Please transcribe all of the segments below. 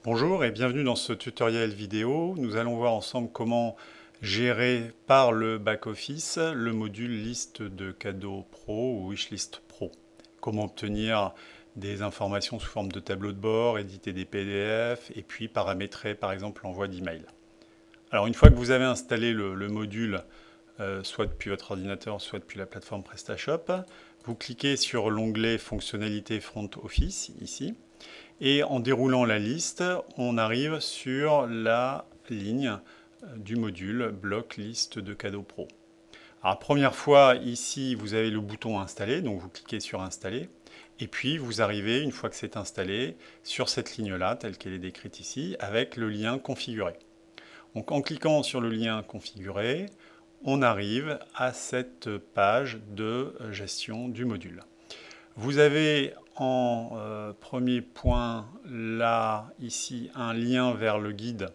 Bonjour et bienvenue dans ce tutoriel vidéo. Nous allons voir ensemble comment gérer par le back-office le module liste de cadeaux pro ou wishlist pro. Comment obtenir des informations sous forme de tableau de bord, éditer des PDF et puis paramétrer par exemple l'envoi d'email. Alors une fois que vous avez installé le module, soit depuis votre ordinateur, soit depuis la plateforme PrestaShop, vous cliquez sur l'onglet fonctionnalités front office ici. Et en déroulant la liste, on arrive sur la ligne du module bloc liste de cadeaux pro. Alors, première fois, ici, vous avez le bouton installer, donc vous cliquez sur installer. Et puis, vous arrivez, une fois que c'est installé, sur cette ligne-là, telle qu'elle est décrite ici, avec le lien configuré. Donc, en cliquant sur le lien configuré, on arrive à cette page de gestion du module. Vous avez en premier point là, ici, un lien vers le guide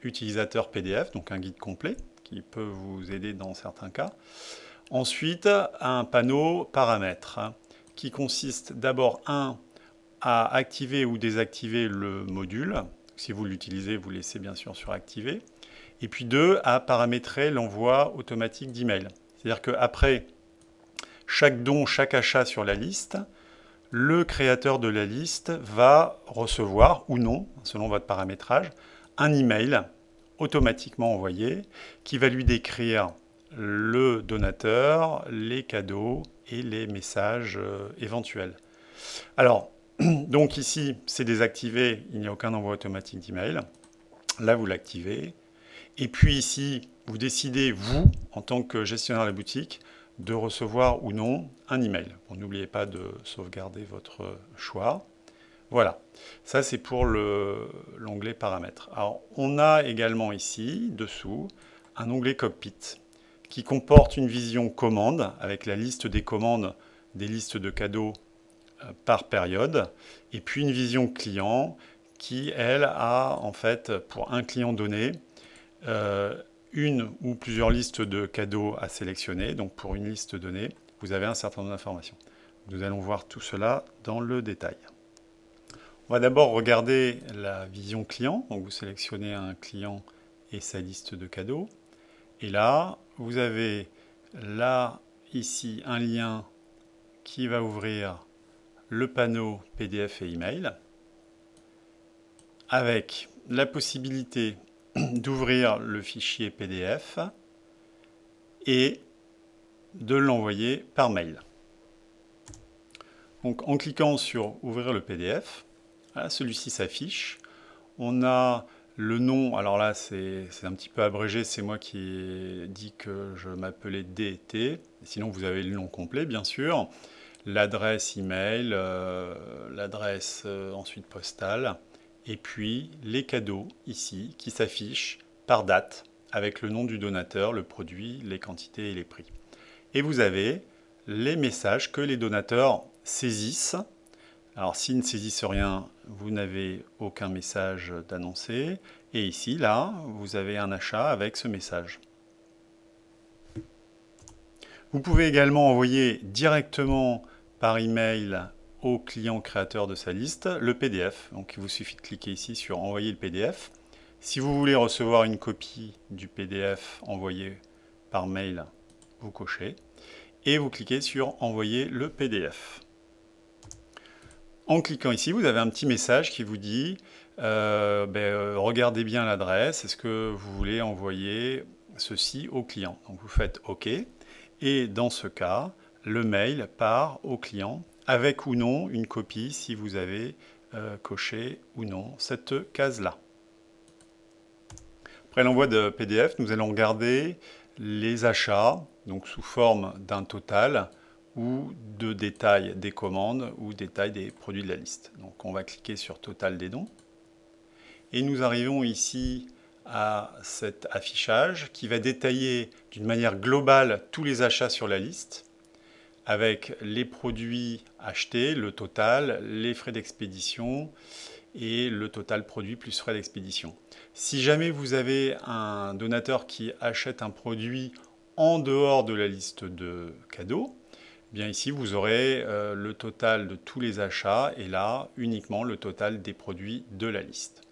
utilisateur PDF, donc un guide complet qui peut vous aider dans certains cas. Ensuite, un panneau paramètres qui consiste d'abord, à activer ou désactiver le module. Si vous l'utilisez, vous laissez bien sûr sur activer. Et puis 2, à paramétrer l'envoi automatique d'email. C'est-à-dire qu'après chaque don, chaque achat sur la liste, le créateur de la liste va recevoir ou non, selon votre paramétrage, un email automatiquement envoyé qui va lui décrire le donateur, les cadeaux et les messages éventuels. Alors, donc ici, c'est désactivé, il n'y a aucun envoi automatique d'email. Là, vous l'activez. Et puis ici, vous décidez, vous, en tant que gestionnaire de la boutique, de recevoir ou non un email. Bon, n'oubliez pas de sauvegarder votre choix. Voilà, ça c'est pour l'onglet paramètres. Alors, on a également ici, dessous, un onglet cockpit qui comporte une vision commande avec la liste des commandes des listes de cadeaux par période, et puis une vision client qui, elle, a en fait, pour un client donné, une ou plusieurs listes de cadeaux à sélectionner. Donc pour une liste donnée, vous avez un certain nombre d'informations. Nous allons voir tout cela dans le détail. On va d'abord regarder la vision client. Donc vous sélectionnez un client et sa liste de cadeaux. Et là, vous avez là, ici, un lien qui va ouvrir le panneau PDF et email avec la possibilité d'ouvrir le fichier PDF et de l'envoyer par mail. Donc en cliquant sur ouvrir le PDF, celui-ci s'affiche. On a le nom, alors là c'est un petit peu abrégé, c'est moi qui ai dit que je m'appelais DT, sinon vous avez le nom complet bien sûr, l'adresse email, l'adresse ensuite postale, et puis les cadeaux ici qui s'affichent par date avec le nom du donateur, le produit, les quantités et les prix. Et vous avez les messages que les donateurs saisissent. Alors s'ils ne saisissent rien, vous n'avez aucun message d'annoncer. Et ici, là, vous avez un achat avec ce message. Vous pouvez également envoyer directement par email au client créateur de sa liste le PDF. Donc il vous suffit de cliquer ici sur envoyer le PDF. Si vous voulez recevoir une copie du PDF envoyé par mail, vous cochez. Et vous cliquez sur envoyer le PDF. En cliquant ici, vous avez un petit message qui vous dit regardez bien l'adresse, est-ce que vous voulez envoyer ceci au client? Donc vous faites OK. Et dans ce cas, le mail part au client avec ou non une copie si vous avez coché ou non cette case-là. Après l'envoi de PDF, nous allons regarder les achats, donc sous forme d'un total ou de détail des commandes ou détail des produits de la liste. Donc on va cliquer sur total des dons. Et nous arrivons ici à cet affichage qui va détailler d'une manière globale tous les achats sur la liste avec les produits achetés, le total, les frais d'expédition et le total produit plus frais d'expédition. Si jamais vous avez un donateur qui achète un produit en dehors de la liste de cadeaux, eh bien ici vous aurez le total de tous les achats et là uniquement le total des produits de la liste.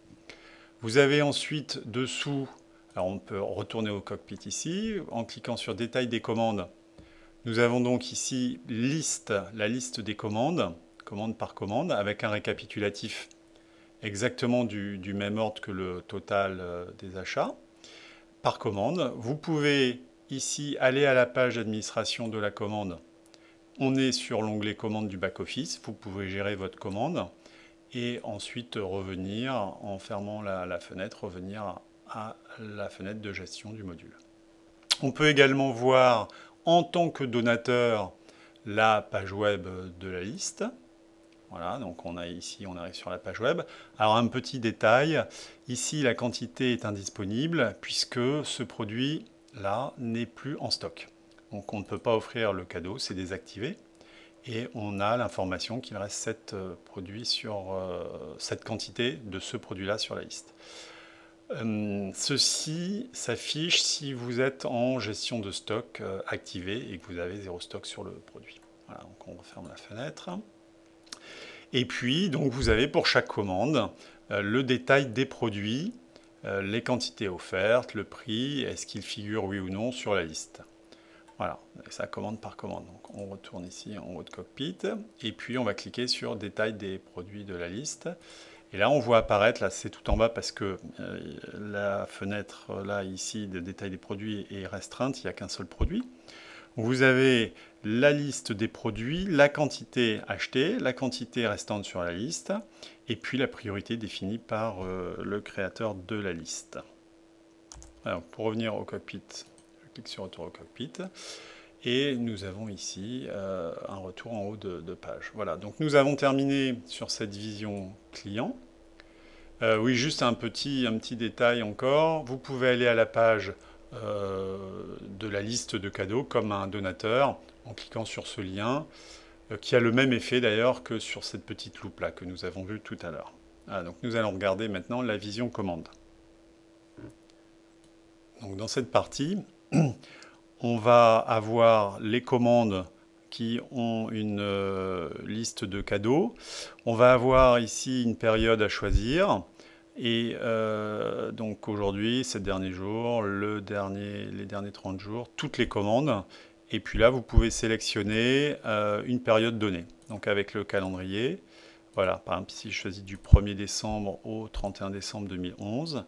Vous avez ensuite dessous, alors on peut retourner au cockpit ici, en cliquant sur détail des commandes. Nous avons donc ici la liste des commandes, commande par commande, avec un récapitulatif exactement du même ordre que le total des achats par commande. Vous pouvez ici aller à la page d'administration de la commande. On est sur l'onglet commande du back-office. Vous pouvez gérer votre commande et ensuite revenir, en fermant la fenêtre, revenir à la fenêtre de gestion du module. On peut également voir en tant que donateur la page web de la liste. Voilà, donc on arrive sur la page web. Alors un petit détail, ici la quantité est indisponible puisque ce produit-là n'est plus en stock. Donc on ne peut pas offrir le cadeau, c'est désactivé. Et on a l'information qu'il reste 7 produits sur cette quantité de ce produit-là sur la liste. Ceci s'affiche si vous êtes en gestion de stock activé et que vous avez 0 stock sur le produit. Voilà, donc on referme la fenêtre. Et puis, donc, vous avez pour chaque commande le détail des produits, les quantités offertes, le prix, est-ce qu'il figure oui ou non sur la liste. Voilà, et ça commande par commande. Donc, on retourne ici en haut de cockpit et puis on va cliquer sur détail des produits de la liste. Et là, on voit apparaître, là c'est tout en bas parce que la fenêtre là ici de détail des produits est restreinte, il n'y a qu'un seul produit. Vous avez la liste des produits, la quantité achetée, la quantité restante sur la liste, et puis la priorité définie par le créateur de la liste. Alors, pour revenir au cockpit, je clique sur Retour au cockpit, et nous avons ici un retour en haut de page. Voilà, donc nous avons terminé sur cette vision client. Oui, juste un petit détail encore. Vous pouvez aller à la page de la liste de cadeaux comme un donateur en cliquant sur ce lien qui a le même effet d'ailleurs que sur cette petite loupe là que nous avons vue tout à l'heure. Ah, donc nous allons regarder maintenant la vision commande. Donc dans cette partie, on va avoir les commandes qui ont une liste de cadeaux. On va avoir ici une période à choisir. Et donc aujourd'hui, ces derniers jours, les derniers 30 jours, toutes les commandes. Et puis là, vous pouvez sélectionner une période donnée. Donc avec le calendrier, voilà, par exemple ici je choisis du 1er décembre au 31 décembre 2011.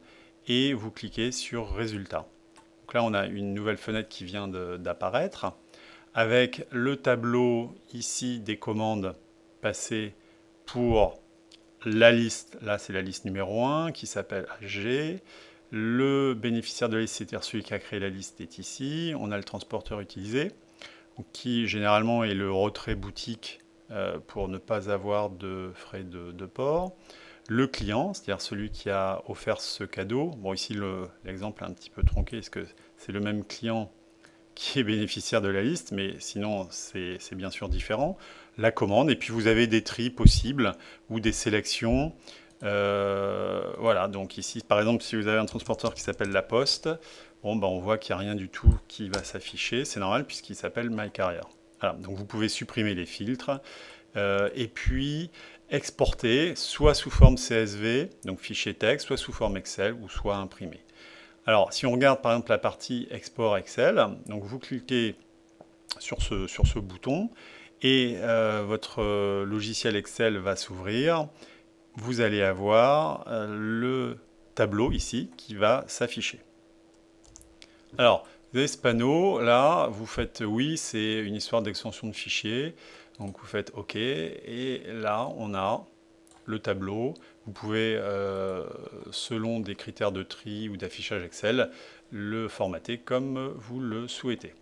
Et vous cliquez sur Résultats. Donc là, on a une nouvelle fenêtre qui vient d'apparaître avec le tableau ici des commandes passées pour la liste. Là, c'est la liste numéro 1 qui s'appelle AG. Le bénéficiaire de la liste, c'est-à-dire celui qui a créé la liste, est ici. On a le transporteur utilisé, qui généralement est le retrait boutique pour ne pas avoir de frais de port. Le client, c'est-à-dire celui qui a offert ce cadeau. Bon, ici, l'exemple est un petit peu tronqué, parce que c'est le même client qui est bénéficiaire de la liste, mais sinon, c'est bien sûr différent. La commande, et puis vous avez des tris possibles ou des sélections. Voilà, donc ici, par exemple, si vous avez un transporteur qui s'appelle La Poste, bon, ben, on voit qu'il n'y a rien du tout qui va s'afficher. C'est normal puisqu'il s'appelle My Carrier. Voilà, donc vous pouvez supprimer les filtres. Et puis exporter soit sous forme CSV, donc fichier texte, soit sous forme Excel ou soit imprimé. Alors si on regarde par exemple la partie export Excel, donc vous cliquez sur ce bouton et votre logiciel Excel va s'ouvrir. Vous allez avoir le tableau ici qui va s'afficher. Alors, vous avez ce panneau, là, vous faites oui, c'est une histoire d'extension de fichier. Donc vous faites OK, et là, on a le tableau. Vous pouvez, selon des critères de tri ou d'affichage Excel, le formater comme vous le souhaitez.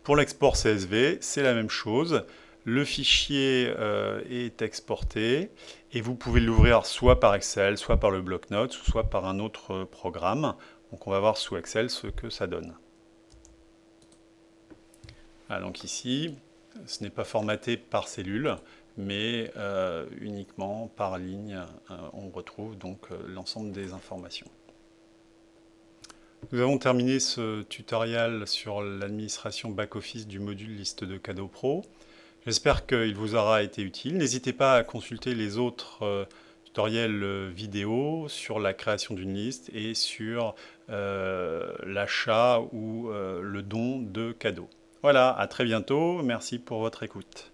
Pour l'export CSV, c'est la même chose. Le fichier est exporté et vous pouvez l'ouvrir soit par Excel, soit par le bloc-notes, soit par un autre programme. Donc on va voir sous Excel ce que ça donne. Voilà, donc ici, ce n'est pas formaté par cellule, mais uniquement par ligne. On retrouve donc l'ensemble des informations. Nous avons terminé ce tutoriel sur l'administration back-office du module liste de cadeaux pro. J'espère qu'il vous aura été utile. N'hésitez pas à consulter les autres tutoriels tutoriel vidéo sur la création d'une liste et sur l'achat ou le don de cadeaux. Voilà, à très bientôt, merci pour votre écoute.